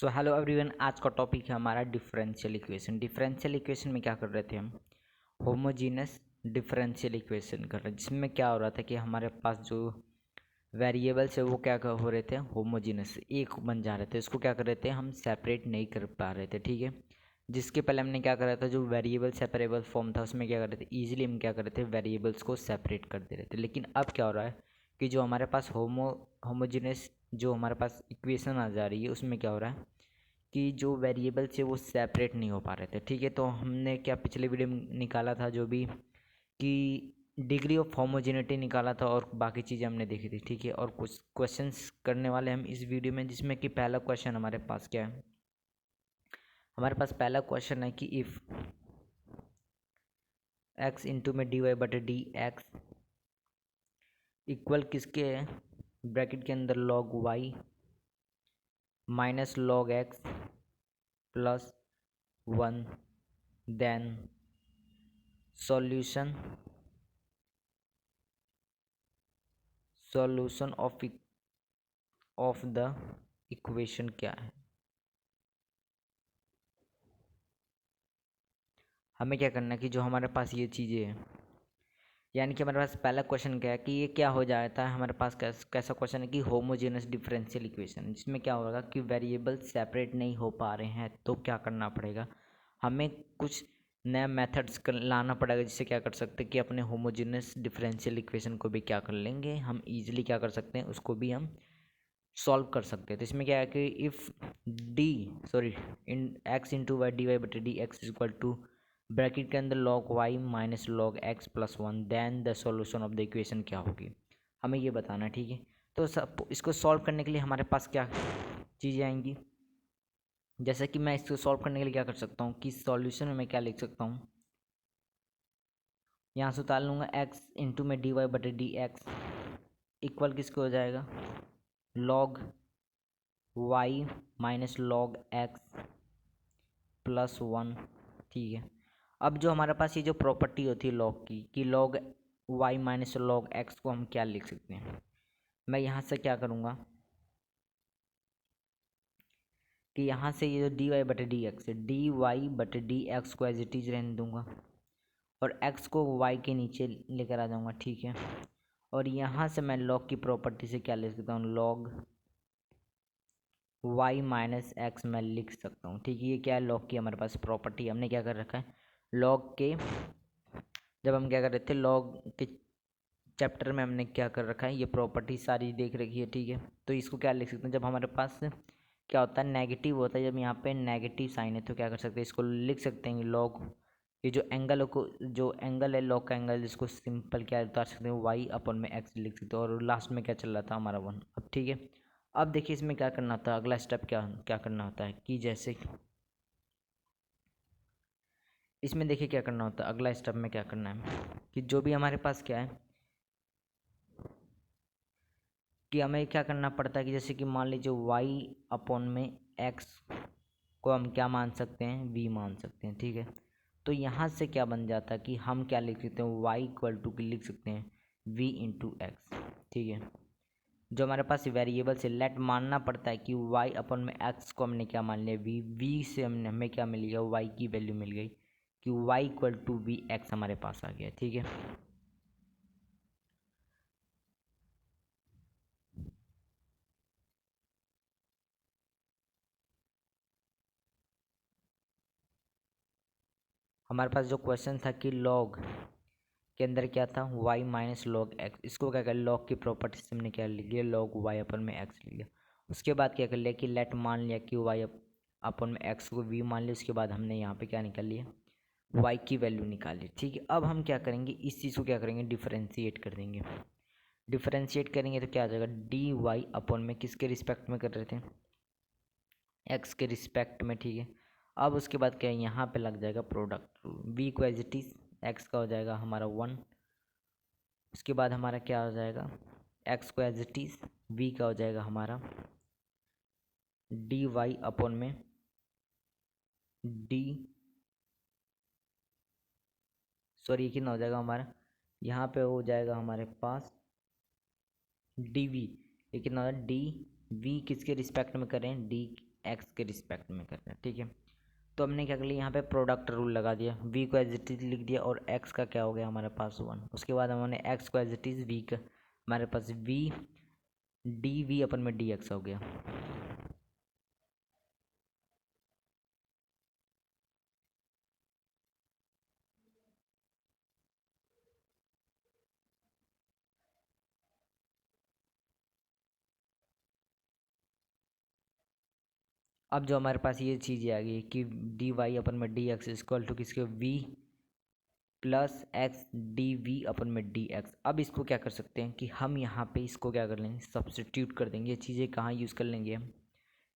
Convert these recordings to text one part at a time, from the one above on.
So hello everyone, आज का topic है हमारा डिफरेंशियल इक्वेशन। डिफरेंशियल इक्वेशन में क्या कर रहे थे हम? होमोजीनस डिफरेंशियल इक्वेशन कर रहे हैं, जिसमें क्या हो रहा था कि हमारे पास जो वेरिएबल्स है वो क्या हो रहे थे, होमोजीनस एक बन जा रहे थे। इसको क्या कर रहे थे, हम सेपरेट नहीं कर पा रहे थे। ठीक है, जिसके पहले हमने क्या करा था, जो वेरिएबल सेपरेबल फॉर्म था उसमें क्या कर रहे थे, ईजिली हम क्या कर रहे थे, वेरिएबल्स को सेपरेट कर दे रहे थे। लेकिन अब क्या हो रहा है कि जो हमारे पास होमोजीनस जो हमारे पास इक्वेशन आ जा रही है, उसमें क्या हो रहा है कि जो वेरिएबल्स है वो सेपरेट नहीं हो पा रहे थे। ठीक है, तो हमने क्या पिछले वीडियो में निकाला था जो भी कि डिग्री ऑफ होमोजेनिटी निकाला था और बाकी चीज़ें हमने देखी थी। ठीक है, और कुछ क्वेश्चंस करने वाले हम इस वीडियो में, जिसमें कि पहला क्वेश्चन हमारे पास क्या है, हमारे पास पहला क्वेश्चन है कि इफ़ एक्स इंटू में डी वाई बटे डी एक्स इक्वल किसके है, ब्रैकेट के अंदर log y minus log x plus 1, then solution of the equation क्या है। हमें क्या करना है कि जो हमारे पास ये चीज़ें हैं, यानी कि हमारे पास पहला क्वेश्चन क्या है कि ये क्या हो जाता है, हमारे पास कैसा क्वेश्चन है कि होमोजेनस डिफरेंशियल इक्वेशन, जिसमें क्या होगा कि वेरिएबल सेपरेट नहीं हो पा रहे हैं। तो क्या करना पड़ेगा, हमें कुछ नया मेथड्स लाना पड़ेगा, जिससे क्या कर सकते हैं कि अपने होमोजेनस डिफरेंशियल इक्वेशन को भी क्या कर लेंगे, हम ईजिली क्या कर सकते हैं, उसको भी हम सॉल्व कर सकते हैं। तो इसमें क्या है कि if in x into y d y बटे d x is equal to bracket के अंदर log y minus log x plus 1, then the solution of the equation क्या होगी, हमें ये बताना है। ठीक है, तो सब इसको सॉल्व करने के लिए हमारे पास क्या चीज़ें आएंगी, जैसे कि मैं इसको सॉल्व करने के लिए क्या कर सकता हूँ कि सॉल्यूशन में मैं क्या लिख सकता हूँ, यहाँ से उतार लूँगा एक्स इंटू में डी वाई बटे डी एक्स इक्वल किसको हो जाएगा, log y minus log x plus 1। ठीक है, अब जो हमारे पास ये जो प्रॉपर्टी होती है लॉग की कि log y minus log x को हम क्या लिख सकते हैं, मैं यहाँ से क्या करूँगा कि यहाँ से ये जो डी वाई बटे डी एक्स है, डी वाई बटे डी एक्स को एज इट इज रहने दूंगा और एक्स को वाई के नीचे लेकर आ जाऊँगा। ठीक है, और यहाँ से मैं लॉग की प्रॉपर्टी से क्या लिख सकता हूँ, लॉग वाई माइनस एक्स मैं लिख सकता हूँ। ठीक है, ये क्या है, लॉग की हमारे पास प्रॉपर्टी, हमने क्या कर रखा है लॉग के, जब हम क्या कर रहे थे लॉग के चैप्टर में हमने क्या कर रखा है, ये प्रॉपर्टी सारी देख रखी है। ठीक है, तो इसको क्या लिख सकते हैं, जब हमारे पास क्या होता है नेगेटिव होता है, जब यहाँ पे नेगेटिव साइन है तो क्या कर सकते हैं, इसको लिख सकते हैं लॉग, ये जो एंगल को, जो एंगल है लॉग का एंगल, जिसको सिंपल क्या उतार सकते हैं, वाई अपन में एक्स लिख सकते हैं, और लास्ट में क्या चल रहा था हमारा 1। अब ठीक है, अब देखिए इसमें क्या करना होता है, अगला स्टेप क्या क्या करना होता है कि जैसे इसमें देखिए क्या करना होता है, अगला स्टेप में क्या करना है कि जो भी हमारे पास क्या है कि हमें क्या करना पड़ता है कि जैसे कि मान लीजिए वाई अपॉन में एक्स को हम क्या मान सकते हैं, वी मान सकते हैं। ठीक है, तो यहाँ से क्या बन जाता है कि हम क्या लिख सकते हैं, वाई इक्वल टू की लिख सकते हैं वी इंटू एक्स। ठीक है, जो हमारे पास वेरिएबल से लेट मानना पड़ता है कि वाई अपन में एक्स को हमने क्या मान लिया, वी से हमने हमें क्या मिल गया, वाई की वैल्यू मिल गई कि y equal to v x हमारे पास आ गया। ठीक है, हमारे पास जो क्वेश्चन था कि लॉग के अंदर क्या था, वाई माइनस लॉग एक्स, इसको क्या कर लॉग की प्रॉपर्टी से हमने क्या लिख लिया, लॉग वाई अपन में एक्स लिख लिया। उसके बाद क्या कर लिया कि लेट मान लिया कि वाई अपन में एक्स को वी मान लिया। उसके बाद हमने यहाँ पे क्या निकाल लिया, वाई की वैल्यू निकाली। ठीक है, अब हम क्या करेंगे, इस चीज़ को क्या करेंगे, डिफरेंशिएट कर देंगे। डिफरेंशिएट करेंगे तो क्या आ जाएगा, डी वाई अपन में किसके रिस्पेक्ट में कर रहे थे, एक्स के रिस्पेक्ट में। ठीक है, अब उसके बाद क्या है, यहाँ पे लग जाएगा प्रोडक्ट, वी को एज इट इज एक्स का हो जाएगा हमारा 1। उसके बाद हमारा क्या हो जाएगा, एक्स को एज इट इज वी का हो जाएगा हमारा डी वाई अपॉन में डी, सॉरी ये कितना हो जाएगा हमारा, यहाँ पे हो जाएगा हमारे पास डी वी, ये कितना होगा डी वी किसके रिस्पेक्ट में करें, डी एक्स के रिस्पेक्ट में करना है, ठीक है। तो हमने क्या कर लिया, यहाँ पे प्रोडक्ट रूल लगा दिया, v को एज इट इज लिख दिया और x का क्या हो गया हमारे पास 1। उसके बाद हमने x को एज इट इज v का, हमारे पास v डी वी अपन में डी एक्स हो गया। अब जो हमारे पास ये चीज़ें आ गई कि डी वाई अपन में डी एक्स इक्वल टू किसके v plus x d v upon में डी एक्स। अब इसको क्या कर सकते हैं कि हम यहाँ पे इसको क्या कर लेंगे, सब्स्टिट्यूट कर देंगे। ये चीज़ें कहाँ यूज़ कर लेंगे हम,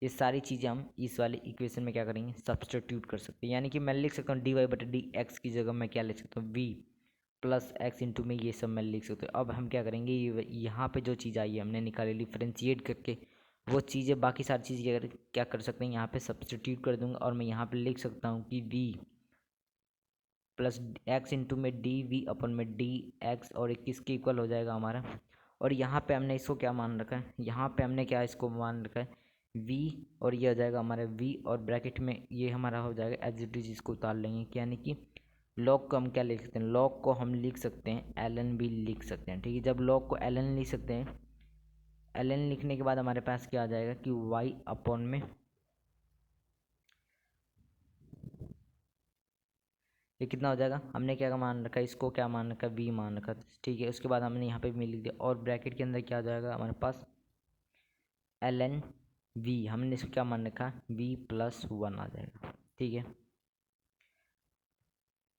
ये सारी चीज़ें हम इस वाले इक्वेशन में क्या करेंगे, सब्स्टिट्यूट कर सकते हैं। यानी कि मैं लिख सकता हूँ डी वाई बटे डी एक्स की जगह मैं क्या लिख सकता हूँ, वी प्लस एक्स इंटू में ये सब मैं लिख सकता हूँ। अब हम क्या करेंगे, ये यहाँ पे जो चीज़ आई है हमने निकाली डिफ्रेंशिएट करके, वो चीज़ें बाकी सारी चीज़ें अगर क्या कर सकते हैं, यहाँ पे सब्स्टिट्यूट कर दूंगा और मैं यहाँ पे लिख सकता हूँ कि v प्लस एक्स इंटू में डी वी अपन में डी एक्स, और एक किसके इक्वल हो जाएगा हमारा। और यहाँ पे हमने इसको क्या मान रखा है, यहाँ पे हमने क्या इसको मान रखा है v, और ये हो जाएगा हमारा v और ब्रैकेट में ये हमारा हो जाएगा एज इट इज, इसको उतार लेंगे। यानी कि लॉग को हम क्या लिख सकते हैं, लॉग को हम लिख सकते हैं ln भी लिख सकते हैं, ठीक है। जब लॉग को ln लिख सकते हैं, ln लिखने के बाद हमारे पास क्या आ जाएगा कि y अपॉन में ये कितना हो जाएगा, हमने क्या मान रखा है, इसको क्या मान रखा है, v मान रखा है, ठीक है। उसके बाद हमने यहाँ पे v लिख दिया और ब्रैकेट के अंदर क्या आ जाएगा हमारे पास ln v, हमने इसको क्या मान रखा है, v प्लस 1 आ जाएगा, ठीक है।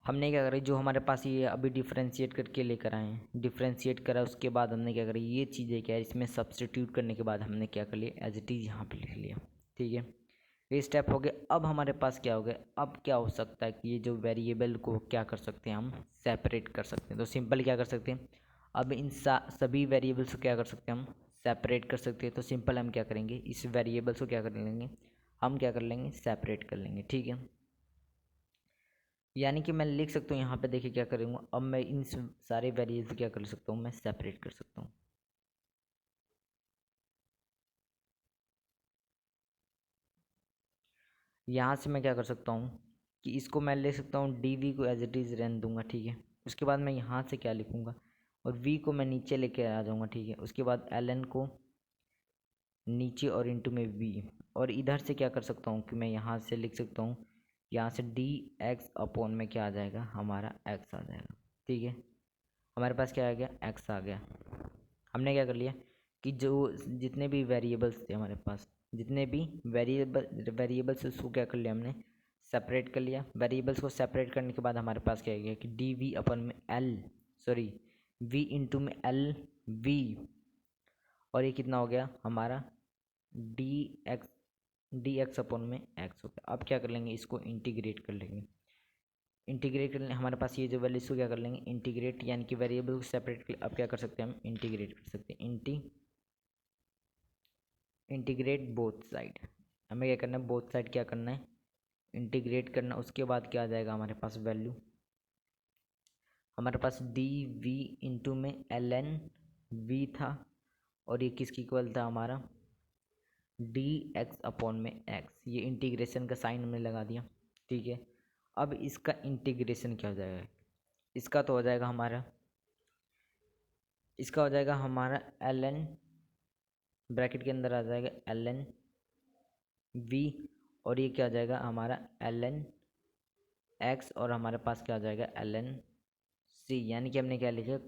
हमने क्या करा, जो हमारे पास ये अभी डिफ्रेंशिएट करके लेकर आए हैं, डिफ्रेंशिएट करा उसके बाद हमने क्या करा, ये चीज़ें क्या है इसमें सब्स्टिट्यूट करने के बाद हमने क्या कर लिया, एज इट इज़ यहाँ पे लिख लिया, ठीक है। ये स्टेप हो गया। अब हमारे पास क्या हो गया, अब क्या हो सकता है कि ये जो वेरिएबल को क्या कर सकते हैं, हम सेपरेट कर सकते हैं। तो सिंपल क्या कर सकते हैं, अब इन सभी वेरिएबल्स को क्या कर सकते हैं, हम सेपरेट कर सकते हैं। तो सिंपल हम क्या करेंगे, इस वेरिएबल्स को क्या कर लेंगे, हम क्या कर लेंगे, सेपरेट कर लेंगे, ठीक है। यानी कि मैं लिख सकता हूँ यहाँ पे, देखिए क्या करूँगा, अब मैं इन सारे वेरिएबल्स क्या कर सकता हूँ, मैं सेपरेट कर सकता हूँ। यहाँ से मैं क्या कर सकता हूँ कि इसको मैं ले सकता हूँ डी वी को एज इट इज़ रहने दूंगा, ठीक है। उसके बाद मैं यहाँ से क्या लिखूँगा, और वी को मैं नीचे लेके आ जाऊँगा, ठीक है। उसके बाद एल एन को नीचे और इंटू में वी, और इधर से क्या कर सकता हूँ कि मैं यहाँ से लिख सकता हूँ, यहाँ से डी एक्स अपॉन में क्या आ जाएगा, हमारा एक्स आ जाएगा, ठीक है। हमारे पास क्या आ गया, एक्स आ गया। हमने क्या कर लिया कि जो जितने भी वेरिएबल्स थे हमारे पास, जितने भी वेरिएबल्स उसको क्या कर लिया, हमने सेपरेट कर लिया। वेरिएबल्स को सेपरेट करने के बाद हमारे पास क्या आ गया कि डी वी अपन में एल, सॉरी वी इंटू में एल वी, और ये कितना हो गया हमारा D x, d x upon में एक्स हो गया। अब क्या कर लेंगे, इसको इंटीग्रेट कर लेंगे। इंटीग्रेट करने हमारे पास ये जो वैल्यू इसको क्या कर लेंगे, इंटीग्रेट, यानी कि वेरिएबल को सेपरेट कर। अब क्या कर सकते हैं, हम इंटीग्रेट कर सकते हैं, इंटीग्रेट बोथ साइड। हमें क्या करना है, बोथ साइड क्या करना है, इंटीग्रेट करना। उसके बाद क्या आ जाएगा हमारे पास वैल्यू, हमारे पास डी वी इंटू में एल एन वी था, और ये किसकी इक्वल था हमारा, डी एक्स अपॉन में एक्स। ये इंटीग्रेशन का साइन हमने लगा दिया, ठीक है। अब इसका इंटीग्रेशन क्या हो जाएगा, इसका तो हो जाएगा हमारा, इसका हो जाएगा हमारा एल एन, ब्रैकेट के अंदर आ जाएगा एल एन वी, और ये क्या आ जाएगा हमारा एल एन एक्स, और हमारे पास क्या आ जाएगा एल एन सी। यानी कि हमने क्या लिखा,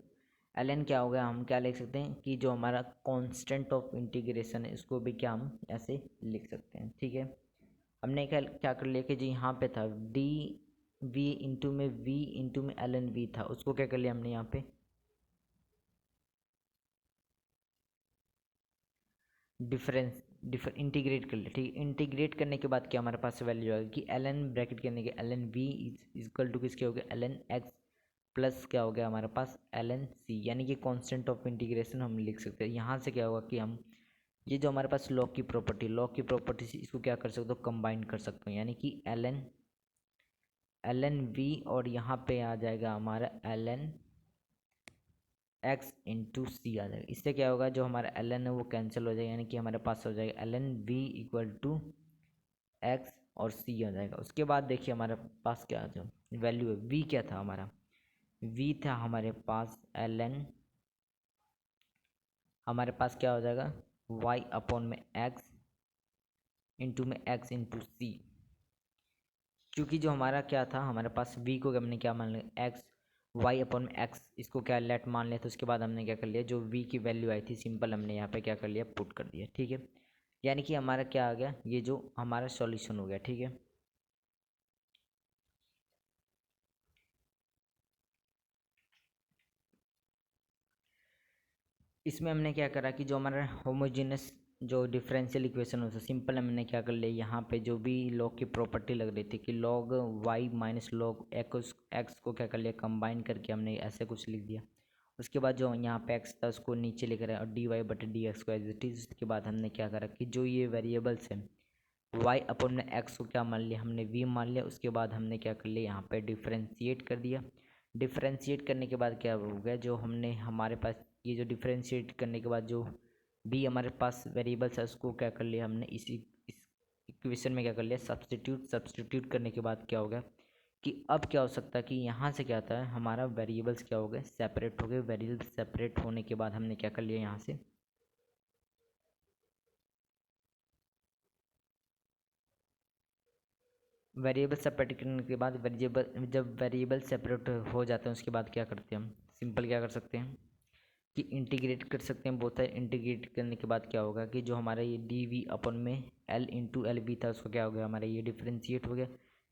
एल एन क्या हो गया, हम क्या लिख सकते हैं कि जो हमारा कांस्टेंट ऑफ इंटीग्रेशन है इसको भी क्या हम ऐसे लिख सकते हैं, ठीक है। हमने क्या क्या कर लिया कि जी यहाँ पे था डी वी इंटू में एल एन वी था, उसको क्या कर लिया हमने यहाँ पे इंटीग्रेट कर लिया, ठीक है। इंटीग्रेट करने के बाद क्या हमारे पास वैल्यू आएगी कि एल एन ब्रैकेट करने के l n v is equal to किसके हो गया, एल एन एक्स प्लस क्या हो गया हमारे पास एल एन सी। यानी कि कांस्टेंट ऑफ इंटीग्रेशन हम लिख सकते हैं। यहाँ से क्या होगा कि हम ये जो हमारे पास लॉग की प्रॉपर्टी से इसको क्या कर सकते हो, कंबाइन कर सकते हो। यानी कि एल एन वी, और यहाँ पे आ जाएगा हमारा L n x into c आ जाएगा। इससे क्या होगा, जो हमारा एल एन है वो कैंसिल हो जाएगा, यानी कि हमारे पास हो जाएगा l n v equal to x और सी आ जाएगा। उसके बाद देखिए हमारे पास क्या जो वैल्यू है, वी क्या था हमारा, वी था हमारे पास एल एन, हमारे पास क्या हो जाएगा वाई अपॉन में एक्स इंटू में एक्स इंटू सी। क्योंकि जो हमारा क्या था हमारे पास वी को हमने क्या मान लिया एक्स, वाई अपॉन में एक्स, इसको क्या लेट मान लिया। तो उसके बाद हमने क्या कर लिया, जो वी की वैल्यू आई थी सिंपल हमने यहाँ पे क्या कर लिया पुट कर दिया। ठीक है, यानी कि हमारा क्या आ गया, ये जो हमारा सॉल्यूशन हो गया। ठीक है, इसमें हमने क्या करा कि जो हमारा होमोजेनस जो डिफरेंशियल इक्वेशन होता है सिंपल, हमने क्या कर लिया यहाँ पे जो भी लॉग की प्रॉपर्टी लग रही थी कि log y minus log x को क्या कर लिया कंबाइन करके हमने ऐसे कुछ लिख दिया। उसके बाद जो यहाँ पे एक्स था उसको नीचे लिख रहा है और डी वाई बटे डी एक्स को एज इट इज। उसके बाद हमने क्या करा कि जो ये वेरिएबल्स हैं वाई अपन ने एक्स को क्या मान लिया, हमने वी मान लिया। उसके बाद हमने क्या कर लिया यहाँ पे डिफ्रेंशिएट कर दिया। डिफ्रेंशिएट करने के बाद क्या हो गया, जो हमने हमारे पास ये जो डिफ्रेंशिएट करने के बाद जो बी हमारे पास वेरिएबल्स है उसको क्या कर लिया हमने इस इक्वेशन में क्या कर लिया सब्स्टिट्यूट करने के बाद क्या हो गया कि अब क्या हो सकता है कि यहाँ से क्या आता है हमारा वेरिएबल्स क्या हो गए सेपरेट हो गए। वेरिएबल्स सेपरेट होने के बाद हमने क्या कर लिया यहाँ से वेरिएबल सेपरेट करने के बाद वेरिएबल जब वेरिएबल सेपरेट हो जाते हैं उसके बाद क्या करते हैं हम सिंपल क्या कर सकते हैं कि इंटीग्रेट कर सकते हैं। बोलता है इंटीग्रेट करने के बाद क्या होगा कि जो हमारा ये डी वी अपन में एल इंटू एल बी था उसको क्या हो गया हमारा ये डिफ्रेंशिएट हो गया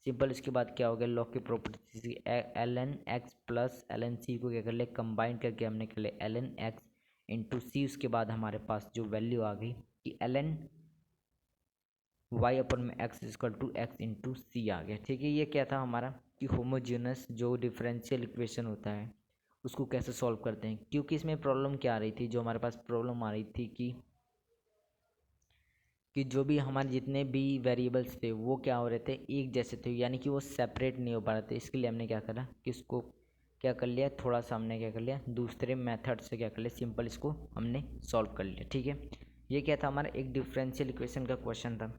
सिंपल। उसके बाद क्या हो गया लॉग की property l n x plus l n c को क्या कर लिया कंबाइन करके हमने कर लिया l n x into c. उसके बाद हमारे पास जो वैल्यू आ गई कि एल एन वाई अपन में x equal to x into c आ गया। ठीक है, ये क्या था हमारा कि होमोजेनस जो डिफरेंशियल इक्वेशन होता है उसको कैसे सॉल्व करते हैं। क्योंकि इसमें प्रॉब्लम क्या आ रही थी, जो हमारे पास प्रॉब्लम आ रही थी कि जो भी हमारे जितने भी वेरिएबल्स थे वो क्या हो रहे थे एक जैसे थे, यानी कि वो सेपरेट नहीं हो पा रहे थे। इसके लिए हमने क्या करा कि इसको क्या कर लिया थोड़ा सा हमने क्या कर लिया दूसरे मेथड से क्या कर लिया सिंपल इसको हमने सॉल्व कर लिया। ठीक है, ये क्या था हमारा एक डिफरेंशियल इक्वेशन का क्वेश्चन था।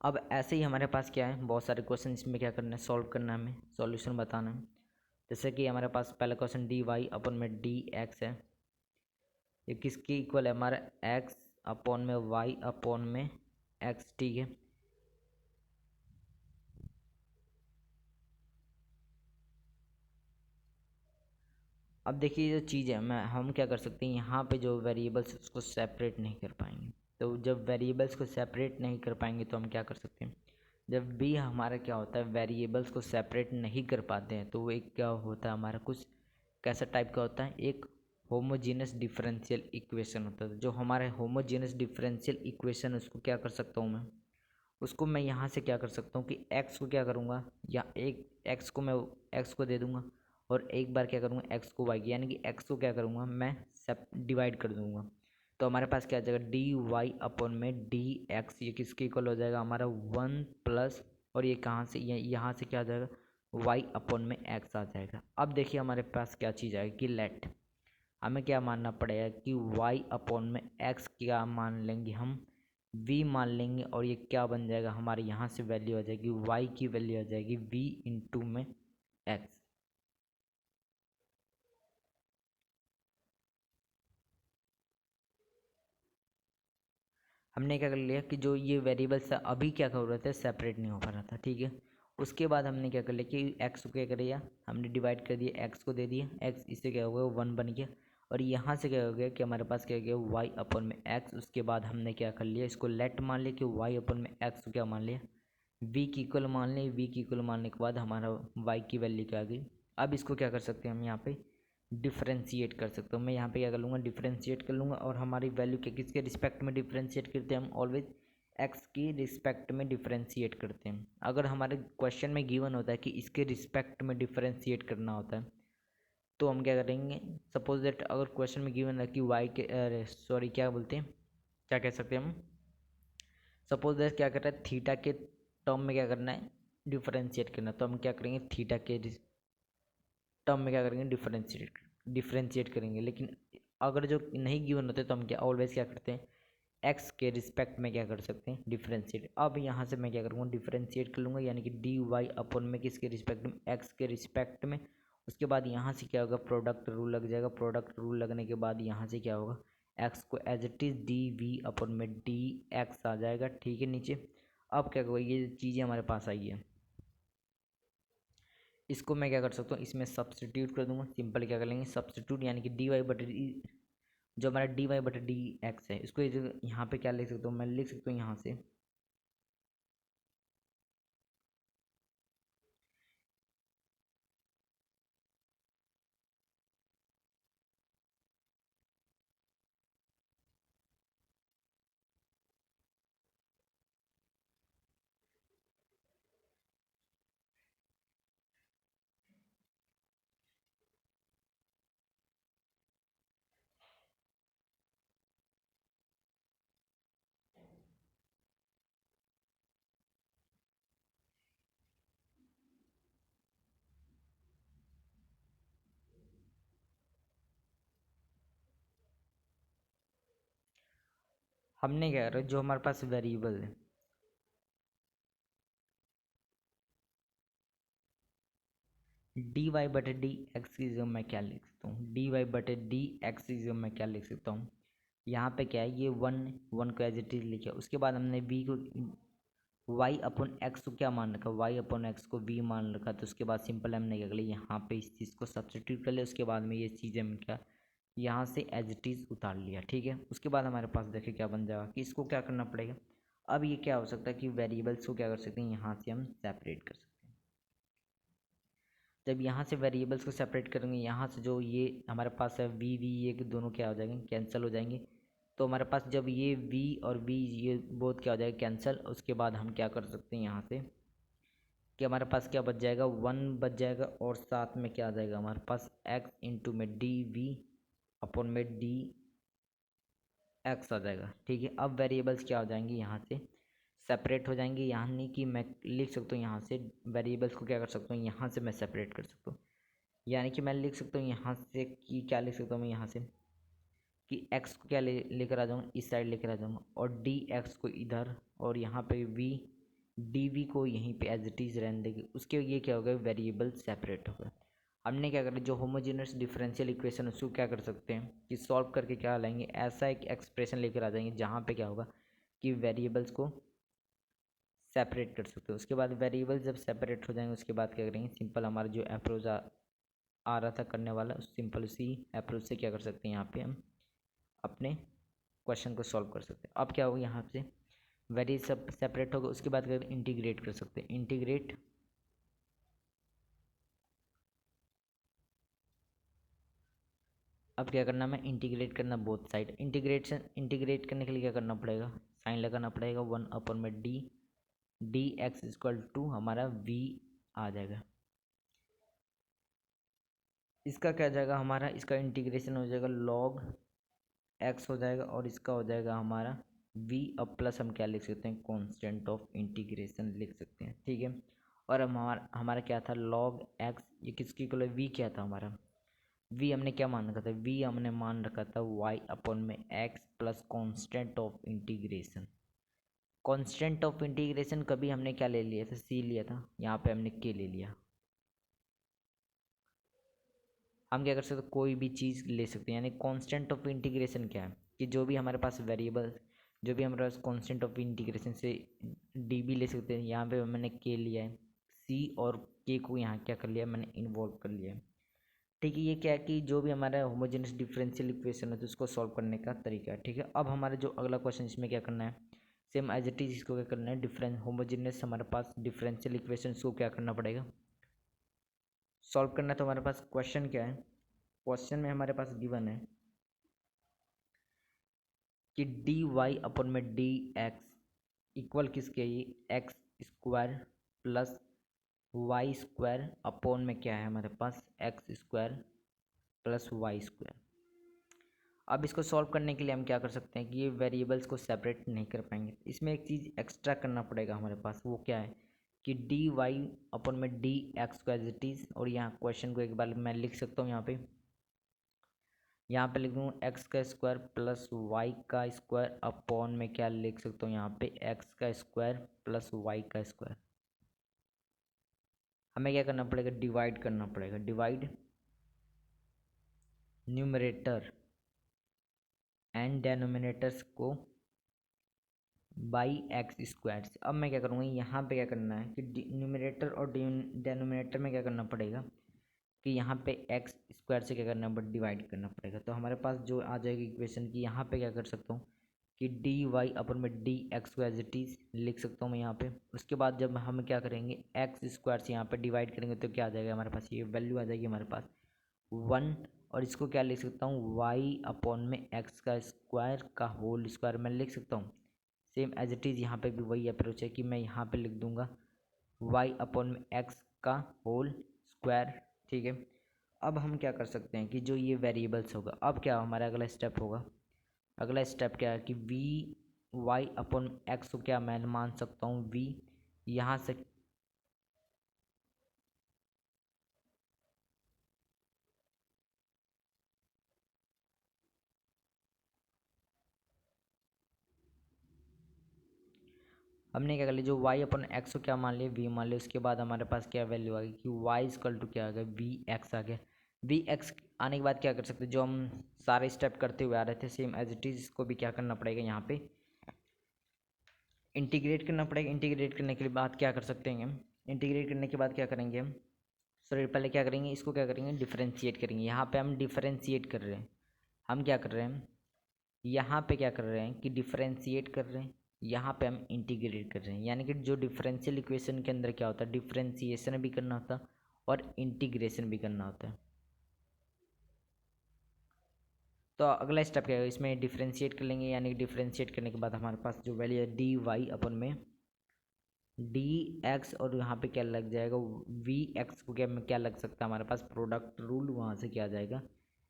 अब ऐसे ही हमारे पास क्या है बहुत सारे क्वेश्चन, इसमें क्या करना है सॉल्व करना है, हमें सॉल्यूशन बताना है। जैसे कि हमारे पास पहला क्वेश्चन डी वाई अपन में डी एक्स है, ये किसके इक्वल है हमारा एक्स अपॉन में वाई अपॉन में एक्स। ठीक है, अब देखिए जो चीज़ है मैं हम क्या कर सकते हैं यहाँ पे जो वेरिएबल्स उसको सेपरेट नहीं कर पाएंगे। तो जब वेरिएबल्स को सेपरेट नहीं कर पाएंगे तो हम क्या कर सकते हैं, जब भी हमारा क्या होता है वेरिएबल्स को सेपरेट नहीं कर पाते हैं तो वो एक क्या होता है हमारा कुछ कैसा टाइप का होता है एक होमोजीनस डिफरेंशियल इक्वेशन होता है। जो हमारा होमोजीनस डिफरेंशियल इक्वेशन उसको क्या कर सकता हूँ मैं, उसको मैं यहाँ से क्या कर सकता हूँ कि एक्स को क्या करूँगा या एक एक्स को मैं एक्स को दे दूँगा और एक बार क्या करूँगा एक्स को वाई की, यानी कि एक्स को क्या करूँगा मैं सब डिवाइड कर दूँगा। तो हमारे पास क्या आ जाएगा डी वाई अपॉन में डी एक्स, ये किसके इक्वल हो जाएगा हमारा 1 प्लस और ये कहाँ से यहाँ से क्या आ जाएगा वाई अपॉन में एक्स आ जाएगा। अब देखिए हमारे पास क्या चीज़ आएगी कि लेट हमें क्या मानना पड़ेगा कि वाई अपॉन में एक्स क्या मान लेंगे हम v मान लेंगे और ये क्या बन जाएगा हमारे यहाँ से वैल्यू आ जाएगी y की वैल्यू आ जाएगी v इंटू में x। हमने क्या कर लिया कि जो ये वेरिएबल्स था अभी क्या कर रहे थे सेपरेट नहीं हो पा रहा था। ठीक है, उसके बाद हमने क्या कर लिया कि x को क्या कर दिया हमने डिवाइड कर दिया x को दे दिया x, इससे क्या हो गया 1 बन गया और यहाँ से क्या हो गया कि हमारे पास क्या हो गया y अपन में x। उसके बाद हमने क्या कर लिया इसको लेट मान लिया कि y अपन में x को क्या मान लिया v की इक्वल मान लें। v की इक्वल मानने के बाद हमारा y की वैल्यू क्या आ गई। अब इसको क्या कर सकते हैं हम यहाँ पे डिफ्रेंशिएट कर सकते हो। मैं यहाँ पे क्या कर लूँगा डिफ्रेंशिएट कर लूँगा और हमारी वैल्यू के किसके रिस्पेक्ट में डिफ्रेंशिएट करते हैं हम ऑलवेज एक्स की रिस्पेक्ट में डिफ्रेंशिएट करते हैं। अगर हमारे क्वेश्चन में गिवन होता है कि इसके रिस्पेक्ट में डिफ्रेंशिएट करना होता है तो हम क्या करेंगे सपोज दैट अगर क्वेश्चन में गिवन है कि वाई के सॉरी क्या बोलते हैं क्या कह सकते हैं हम सपोज दैट क्या कर रहे हैं थीटा के टर्म में क्या करना है डिफरेंशिएट करना, तो हम क्या करेंगे थीटा के टर्म में क्या करेंगे डिफरेंशिएट करेंगे। लेकिन अगर जो नहीं गिवन होते तो हम क्या ऑलवेज क्या करते हैं एक्स के रिस्पेक्ट में क्या कर सकते हैं, डिफ्रेंशिएट। अब यहाँ से मैं क्या करूँगा, डिफ्रेंशिएट कर लूँगा, यानी कि डी वाई अपॉन में किसके रिस्पेक्ट में, एक्स के रिस्पेक्ट में। उसके बाद यहाँ से क्या होगा, प्रोडक्ट रूल लग जाएगा। प्रोडक्ट रूल लगने के बाद यहाँ से क्या होगा, एक्स को as it is d v upon में डी एक्स आ जाएगा, ठीक है नीचे। अब क्या होगा, ये चीज़ें हमारे पास आई है, इसको मैं क्या कर सकता हूँ, इसमें सब्सटीट्यूट कर दूंगा। सिंपल क्या कर लेंगे, सब्सटीट्यूट, यानी कि डी वाई बटे डी, जो हमारा डी वाई बटे डी एक्स है, इसको यहाँ पे क्या लिख सकता हूँ, मैं लिख सकता हूँ यहाँ से हमने क्या करा, जो हमारे पास वेरिएबल है, डी वाई बटे डी एक्स की जगह मैं क्या लिख सकता हूँ, डी वाई बटे डी एक्स की जगह मैं क्या लिख सकता हूँ, यहाँ पे क्या है, ये वन वन को एज इट इज लिखा। उसके बाद हमने वी को वाई अपॉन एक्स को क्या मान रखा, वाई अपॉन एक्स को वी मान रखा। तो उसके बाद सिंपल हमने क्या कर लिया, यहाँ पे इस चीज़ को सब्सटीट्यूट कर लिया। उसके बाद में ये चीज़ें हम क्या, यहाँ से एज इट इज़ उतार लिया, ठीक है। उसके बाद हमारे पास देखिए क्या बन जाएगा, कि इसको क्या करना पड़ेगा। अब ये क्या हो सकता है कि वेरिएबल्स को क्या कर सकते हैं, यहाँ से हम सेपरेट कर सकते हैं। जब यहाँ से वेरिएबल्स को सेपरेट करेंगे, यहाँ से जो ये हमारे पास है वी वी, ये दोनों क्या हो जाएंगे, कैंसिल हो जाएंगे। तो हमारे पास जब ये वी और वी ये बोथ क्या हो जाएगा, कैंसिल। उसके बाद हम क्या कर सकते हैं यहाँ से, कि हमारे पास क्या बच जाएगा, वन बच जाएगा, और साथ में क्या आ जाएगा हमारे पास, एक्स इंटू में डी वी अपॉन में डी एक्स आ जाएगा, ठीक है। अब वेरिएबल्स क्या हो जाएंगे, यहाँ से सेपरेट हो जाएंगे। यानी कि मैं लिख सकता हूँ यहाँ से, वेरिएबल्स को क्या कर सकता हूँ, यहाँ से मैं सेपरेट कर सकता हूँ। यानी कि मैं लिख सकता हूँ यहाँ से, कि क्या लिख सकता हूँ मैं यहाँ से, कि एक्स को क्या लेकर आ जाऊँगा, इस साइड लेकर आ जाऊँगा, और डी एक्स को इधर, और यहाँ पे वी डी वी को यहीं पे एज इट इज़ रहने देगी। उसके ये क्या हो गया, वेरिएबल सेपरेट हो गए। हमने क्या करा, जो होमोजेनियस डिफरेंशियल इक्वेशन उसको क्या कर सकते हैं, कि सॉल्व करके क्या लाएंगे, ऐसा एक एक्सप्रेशन लेकर आ जाएंगे जहाँ पे क्या होगा, कि वेरिएबल्स को सेपरेट कर सकते हो। उसके बाद वेरिएबल जब सेपरेट हो जाएंगे, उसके बाद क्या करेंगे, सिंपल हमारा जो अप्रोच आ रहा था करने वाला, उस सिंपल उसी अप्रोच से क्या कर सकते हैं, यहाँ पे हम अपने क्वेश्चन को सॉल्व कर सकते हैं। अब क्या होगा, यहाँ से वेरी सब सेपरेट होगा। उसके बाद अगर इंटीग्रेट कर सकते हैं, इंटीग्रेट, अब क्या करना, मैं इंटीग्रेट करना बोथ साइड। इंटीग्रेट करने के लिए क्या करना पड़ेगा, साइन लगाना पड़ेगा, वन अपन में d d x equal to हमारा वी आ जाएगा। इसका क्या जाएगा हमारा, इसका इंटीग्रेशन हो जाएगा लॉग एक्स हो जाएगा, और इसका हो जाएगा हमारा v। अब प्लस हम क्या लिख सकते हैं, कांस्टेंट ऑफ इंटीग्रेशन लिख सकते हैं, ठीक है। और हमारा हमारा क्या था, लॉग एक्स, ये किसकी इक्वल है, v क्या था हमारा, v हमने क्या मान रखा था, v हमने मान रखा था y अपॉन में x plus constant of integration. Constant of integration कभी हमने क्या ले लिया था, c लिया था, यहाँ पे हमने k ले लिया। हम क्या कर सकते हैं, कोई भी चीज़ ले सकते हैं। यानी कांस्टेंट ऑफ इंटीग्रेशन क्या है, कि जो भी हमारे पास वेरिएबल, जो भी हमारे पास कांस्टेंट ऑफ इंटीग्रेशन से डी भी ले सकते हैं। यहाँ पे मैंने के लिया है, सी और के को यहाँ क्या कर लिया, मैंने इन्वॉल्व कर लिया है, ठीक है। ये क्या है, कि जो भी हमारा होमोजेनियस डिफरेंशियल इक्वेशन है तो उसको सॉल्व करने का तरीका है, ठीक है। अब हमारा जो अगला क्वेश्चन, इसमें क्या करना है, सेम एज इट इज इसको क्या करना है, डिफरेंस होमोजेनियस हमारे पास डिफरेंशियल इक्वेशन को क्या करना पड़ेगा, सॉल्व करना है। तो हमारे पास क्वेश्चन क्या है, क्वेश्चन में हमारे पास गिवन है कि डी वाई अपन में डी एक्स इक्वल किसके, ये x square plus y square upon में क्या है हमारे पास, x square plus y square. अब इसको सॉल्व करने के लिए हम क्या कर सकते हैं, कि ये वेरिएबल्स को सेपरेट नहीं कर पाएंगे। इसमें एक चीज़ एक्स्ट्रा करना पड़ेगा हमारे पास, वो क्या है, कि डी वाई अपन में डी एक्स को एज इट इज़, और यहाँ क्वेश्चन को एक बार मैं लिख सकता हूँ यहाँ पे, यहाँ पे लिख दूँ एक्स का स्क्वायर प्लस वाई का स्क्वायर अपॉन में क्या लिख सकता हूँ यहाँ पे एक्स का स्क्वायर प्लस वाई का स्क्वायर। हमें क्या करना पड़ेगा, डिवाइड करना पड़ेगा। डिवाइड न्यूमरेटर एंड डेनोमिनेटर्स को बाई एक्स स्क्वायर से। अब मैं क्या करूँगा, यहाँ पे क्या करना है कि न्यूमरेटर और डेनोमिनेटर में क्या करना पड़ेगा कि यहाँ पे एक्स स्क्वायर से क्या करना है, डिवाइड करना पड़ेगा। तो हमारे पास जो आ जाएगी इक्वेशन की, यहाँ पे क्या कर सकता हूँ कि डी वाई अपन में डी एक्स को एज इट इज़ लिख सकता हूँ मैं यहाँ पे। उसके बाद जब हम क्या करेंगे एक्स स्क्वायर से यहाँ पे डिवाइड करेंगे तो क्या आ जाएगा हमारे पास, ये वैल्यू आ जाएगी हमारे पास 1। और इसको क्या लिख सकता हूँ, वाई अपॉन में एक्स का स्क्वायर का होल स्क्वायर मैं लिख सकता हूँ। सेम एज इट इज़ यहाँ पे भी वही अप्रोच है कि मैं यहाँ पे लिख दूंगा वाई अपॉन में एक्स का होल स्क्वायर। ठीक है, अब हम क्या कर सकते हैं कि जो ये वेरिएबल्स होगा, अब क्या हमारा अगला स्टेप होगा, अगला स्टेप क्या है कि वी वाई अपॉन एक्स को क्या मैं मान सकता हूँ वी, यहाँ से हमने क्या कर लिया, जो y अपन एक्स को क्या मान लिया v मान लिया। उसके बाद हमारे पास क्या वैल्यू आ गई कि y इक्वल टू क्या आ गया वी एक्स आ गया। वी एक्स आने के बाद क्या कर सकते हैं, जो हम सारे स्टेप करते हुए आ रहे थे सेम एज इट इज़, इसको भी क्या करना पड़ेगा यहाँ पे इंटीग्रेट करना पड़ेगा। इंटीग्रेट करने के बाद क्या कर सकते हैं हम, इंटीग्रेट करने के बाद क्या करेंगे हम, सॉरी पहले क्या करेंगे, इसको क्या करेंगे डिफरेंशिएट करेंगे। यहाँ पे हम डिफरेंशिएट कर रहे हैं, हम क्या कर रहे हैं यहाँ पे क्या कर रहे हैं कि डिफरेंशिएट कर रहे हैं, यहाँ पे हम इंटीग्रेट कर रहे हैं। यानी कि जो डिफरेंशियल इक्वेशन के अंदर क्या होता है, डिफरेंशिएशन भी करना होता है और इंटीग्रेशन भी करना होता है। तो अगला स्टेप क्या है, इसमें डिफरेंशिएट कर लेंगे। यानी कि डिफरेंशिएट करने के बाद हमारे पास जो वैल्यू है डी वाई अपन में डी एक्स, और यहाँ पे क्या लग जाएगा वी एक्स को क्या लग सकता है हमारे पास प्रोडक्ट रूल, वहाँ से क्या आ जाएगा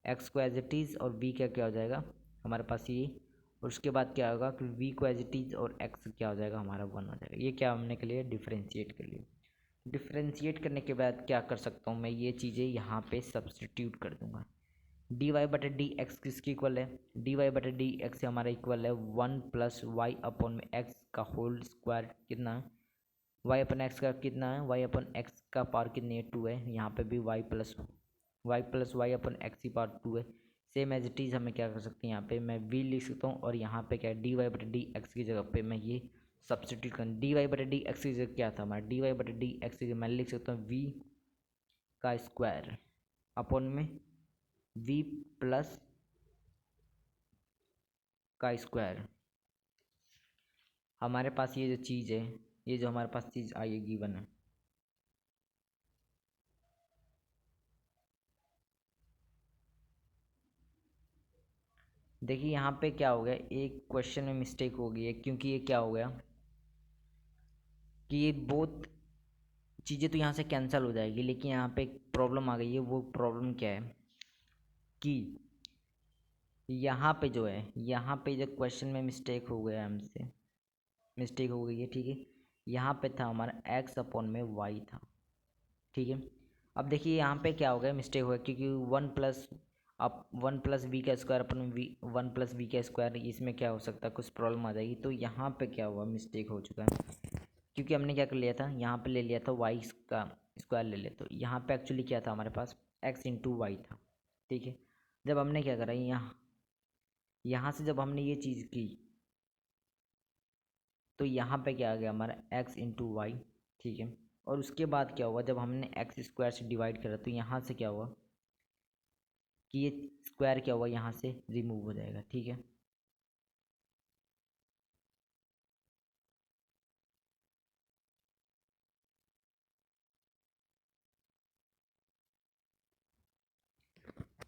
एक्स को एज इट इज़ और वी क्या हो जाएगा हमारे पास ये। और उसके बाद क्या होगा कि वी को एज इट इज़ और एक्स क्या हो जाएगा हमारा 1 हो जाएगा। ये क्या हमने के लिए डिफरेंशिएट कर लिया। डिफरेंशिएट करने के बाद क्या कर सकता हूँ मैं, ये चीज़ें यहाँ पे सब्सटीट्यूट कर दूंगा। डी वाई बटे डी एक्स किसकी इक्वल है, डी वाई बटे डी एक्स हमारा इक्वल है 1 प्लस वाई अपॉन में एक्स का होल स्क्वायर कितना है, वाई अपन एक्स का कितना है, वाई अपन एक्स का पावर कितनी है 2 है। यहाँ पे भी वाई प्लस वाई अपन एक्स की पावर 2 है। सेम एज इट इज़ हमें क्या कर सकते हैं, यहाँ पे मैं वी लिख सकता हूँ और यहाँ पे क्या है डी वाई बटे डी एक्स की जगह पे मैं ये सब्सटीट्यूट कर, डी वाई बटे डी एक्स की जगह क्या था हमारा, डी वाई बटे डी एक्स की जगह मैं लिख सकता हूँ वी का स्क्वायर अपॉन में वी प्लस का स्क्वायर। हमारे पास ये जो चीज़ है, ये जो हमारे पास चीज़ आई है गिवन है, देखिए यहाँ पे क्या हो गया, एक क्वेश्चन में मिस्टेक हो गई है। क्योंकि ये क्या हो गया कि ये बहुत चीज़ें तो यहाँ से कैंसिल हो जाएगी, लेकिन यहाँ पे एक प्रॉब्लम आ गई है। वो प्रॉब्लम क्या है कि यहाँ पे जो है, यहाँ पे जो क्वेश्चन में मिस्टेक हो गया हमसे, मिस्टेक हो गई है। ठीक है, यहाँ पे था हमारा एक्स अपॉन में वाई था। ठीक है, अब देखिए यहाँ पे क्या हो गया, मिस्टेक हो गया क्योंकि 1 प्लस वी का square upon v 1 plus v का स्क्वायर, इसमें क्या हो सकता है कुछ प्रॉब्लम आ जाएगी। तो यहाँ पे क्या हुआ, मिस्टेक हो चुका है क्योंकि हमने क्या कर लिया था, यहाँ पे ले लिया था वाई का स्क्वायर ले लिया। तो यहाँ पे एक्चुअली क्या था हमारे पास एक्स इंटू वाई था। ठीक है, जब हमने क्या करा यहाँ से जब हमने ये चीज़ की तो यहाँ पे क्या आ गया हमारा एक्स इंटू वाई। ठीक है, और उसके बाद क्या हुआ, जब हमने एक्स स्क्वायर से डिवाइड करा तो यहाँ से क्या हुआ कि ये स्क्वायर क्या हुआ यहाँ से रिमूव हो जाएगा। ठीक है,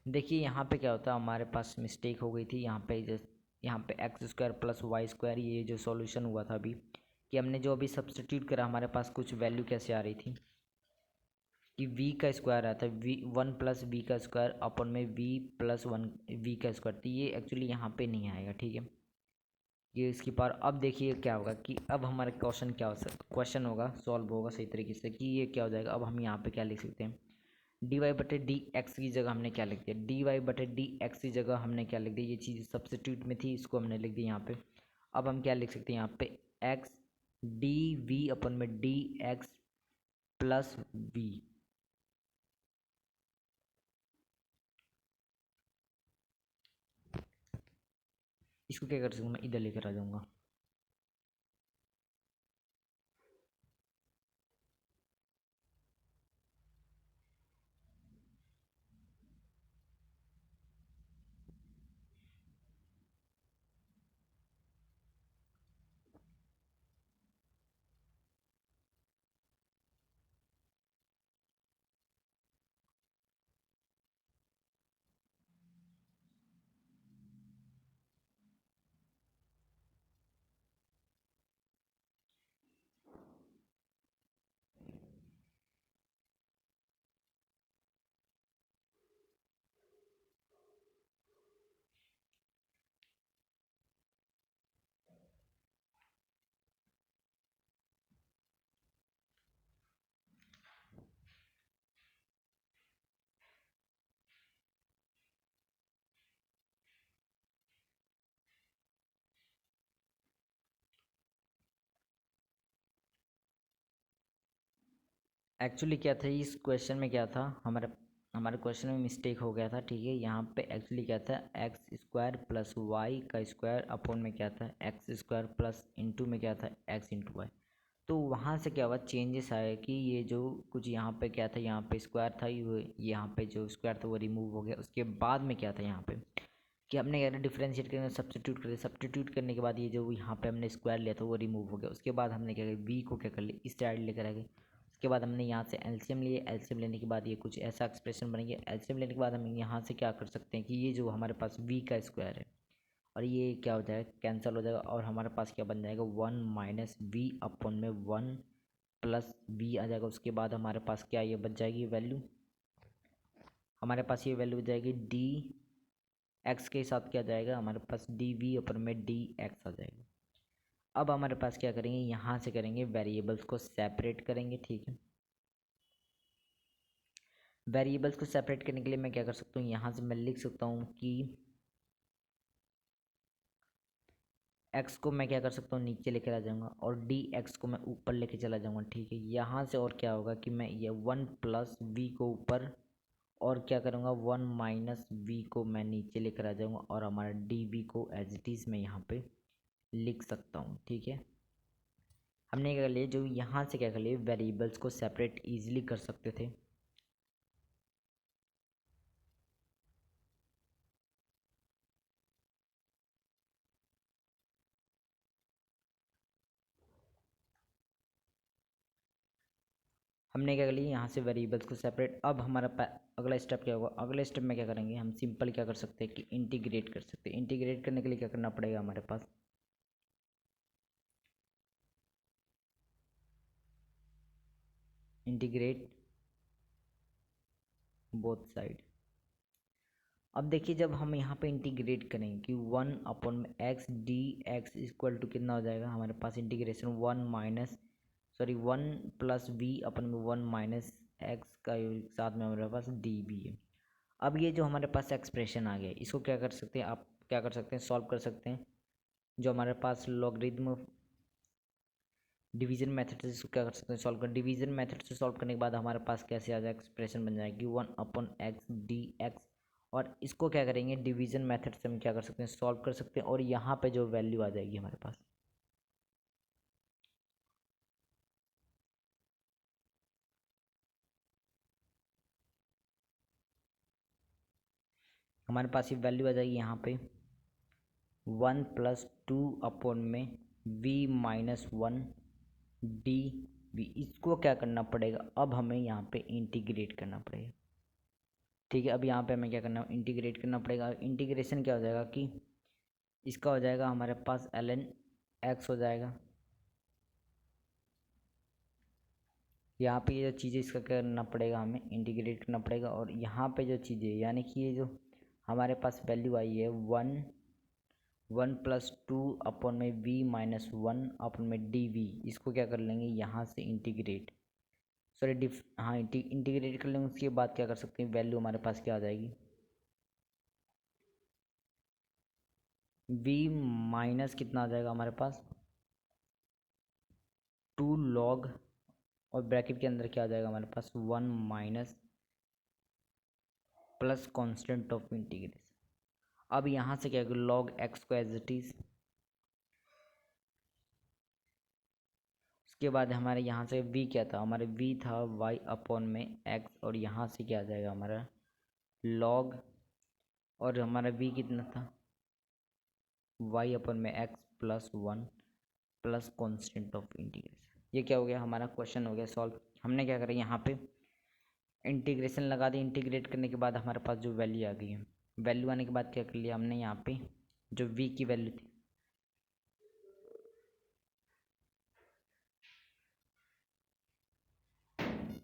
देखिए यहाँ पे क्या होता है, हमारे पास मिस्टेक हो गई थी यहाँ पे, जस्ट यहाँ पे x square plus y square, ये जो सॉल्यूशन हुआ था अभी कि हमने जो अभी सब्स्टिट्यूट करा, हमारे पास कुछ वैल्यू कैसे आ रही थी कि v का स्क्वायर आता है वी 1 प्लस वी का स्क्वायर अपन में v प्लस 1 वी का स्क्वायर। तो ये एक्चुअली यहाँ पे नहीं आएगा। ठीक है, ये इसकी पावर। अब देखिए क्या होगा कि अब हमारा क्वेश्चन क्या हो सकता, क्वेश्चन होगा सॉल्व होगा सही तरीके से कि ये क्या हो जाएगा। अब हम यहाँ पे क्या लिख सकते हैं, डी वाई बटे डी एक्स की जगह हमने क्या लिख दिया, डी वाई बटे डी एक्स की जगह हमने क्या लिख दिया, ये चीज़ सब्स्टिट्यूट में थी, इसको हमने लिख दिया यहाँ पे। अब हम क्या लिख सकते हैं यहाँ पे, एक्स डी वी अपन में डी एक्स प्लस वी। इसको क्या कर सकूँ मैं, इधर लेकर आ जाऊँगा। एक्चुअली क्या था इस क्वेश्चन में, क्या था हमारे हमारे क्वेश्चन में मिस्टेक हो गया था, ठीक है। यहाँ पे एक्चुअली क्या था, एक्स स्क्वायर प्लस वाई का स्क्वायर अपॉन में क्या था, एक्स स्क्वायर प्लस इंटू में क्या था, एक्स इंटू वाई। तो वहाँ से क्या हुआ, चेंजेस आया कि ये जो कुछ यहाँ पे क्या था, यहाँ पे स्क्वायर था, ये यहाँ पे जो स्क्वायर था वो रिमूव हो गया। उसके बाद में क्या था यहाँ पे कि हमने क्या डिफरेंशिएट करके सब्स्टिट्यूट कर दिया। सब्स्टिट्यूट करने के बाद ये जो यहाँ पे हमने स्क्वायर लिया था वो रिमूव हो गया। उसके बाद हमने क्या किया, वी को क्या कर लिया, इस साइड लेकर आ गए। उसके बाद हमने यहाँ से एलसीएम लिए, एलसीएम लेने के बाद ये कुछ ऐसा एक्सप्रेशन बनेंगे। एलसीएम लेने के बाद हम यहाँ से क्या कर सकते हैं कि ये जो हमारे पास वी का स्क्वायर है और ये क्या हो जाएगा, कैंसिल हो जाएगा और हमारे पास क्या बन जाएगा, वन माइनस वी अपॉन में वन प्लस वी आ जाएगा। उसके बाद हमारे पास क्या ये बच जाएगी वैल्यू, हमारे पास ये वैल्यू हो जाएगी डी एक्स के साथ क्या जाएगा, हमारे पास डी वी अपन में डी एक्स आ जाएगा। अब हमारे पास क्या करेंगे, यहाँ से करेंगे वेरिएबल्स को सेपरेट करेंगे, ठीक है। वेरिएबल्स को सेपरेट करने के लिए मैं क्या कर सकता हूँ, यहाँ से मैं लिख सकता हूँ कि एक्स को मैं क्या कर सकता हूँ, नीचे लेकर आ जाऊँगा और डी एक्स को मैं ऊपर लेके चला जाऊँगा, ठीक है। यहाँ से और क्या होगा कि मैं ये वन प्लस वी को ऊपर और क्या करूँगा, वन माइनस वी को मैं नीचे लेकर आ जाऊँगा और हमारा डी वी को एज इट इज़ मैं यहाँ पे लिख सकता हूँ, ठीक है। हमने क्या कर लिया, जो यहाँ से क्या कर लिया, वेरिएबल्स को सेपरेट इजीली कर सकते थे। हमने क्या कर लिया, यहाँ से वेरिएबल्स को सेपरेट। अब हमारा अगला स्टेप क्या होगा, अगले स्टेप में क्या करेंगे, हम सिंपल क्या कर सकते हैं कि इंटीग्रेट कर सकते हैं। इंटीग्रेट करने के लिए क्या करना पड़ेगा हमारे पास, इंटीग्रेट बोथ साइड। अब देखिए जब हम यहाँ पे इंटीग्रेट करेंगे कि वन अपॉन में x d x equal to कितना हो जाएगा हमारे पास, integration one minus sorry one plus v upon में वन माइनस एक्स का साथ में हमारे पास डी बी है। अब ये जो हमारे पास एक्सप्रेशन आ गया, इसको क्या कर सकते हैं, आप क्या कर सकते हैं, सॉल्व कर सकते हैं। जो हमारे पास लॉगरिथम डिवीजन मेथड से इसको क्या कर सकते हैं, सॉल्व कर। डिवीजन मेथड से सॉल्व करने के बाद हमारे पास कैसे आ जाएगा, एक्सप्रेशन बन जाएगी one upon x d x. और इसको क्या करेंगे, डिवीजन मेथड से हम क्या कर सकते हैं, सॉल्व कर सकते हैं और यहाँ पे जो वैल्यू आ जाएगी हमारे पास, हमारे पास ये वैल्यू आ जाएगी यहाँ पे वन प्लस टू अपॉन में v minus one d v. इसको क्या करना पड़ेगा, अब हमें यहाँ पे इंटीग्रेट करना पड़ेगा, ठीक है। अब यहाँ पे हमें क्या करना है, इंटीग्रेट करना पड़ेगा। इंटीग्रेशन क्या हो जाएगा कि इसका हो जाएगा हमारे पास एल एन एक्स हो जाएगा। यहाँ पे ये जो चीज़ें इसका करना पड़ेगा, हमें इंटीग्रेट करना पड़ेगा और यहाँ पे जो चीज़ें यानी कि ये जो हमारे पास वैल्यू आई है one one plus two upon में वी माइनस वन अपॉन में डी वी, इसको क्या कर लेंगे यहाँ से इंटीग्रेट। सॉरी हाँ इंटीग्रेट कर लेंगे, उसके बाद क्या कर सकते हैं, वैल्यू हमारे पास क्या आ जाएगी, v माइनस कितना आ जाएगा हमारे पास 2 log, और ब्रैकेट के अंदर क्या आ जाएगा हमारे पास 1 minus plus constant of integration. अब यहाँ से क्या होगा, log x को एज इट इज़, उसके बाद हमारे यहाँ से v क्या था, हमारे v था y अपॉन में x, और यहाँ से क्या आ जाएगा हमारा log, और हमारा v कितना था y अपन में x plus 1 plus constant of integration. ये क्या हो गया, हमारा क्वेश्चन हो गया सॉल्व। हमने क्या करा, यहाँ पे इंटीग्रेशन लगा दी, इंटीग्रेट करने के बाद हमारे पास जो वैल्यू आ गई है, वैल्यू आने के बाद क्या कर लिया हमने, यहाँ पे जो v की वैल्यू थी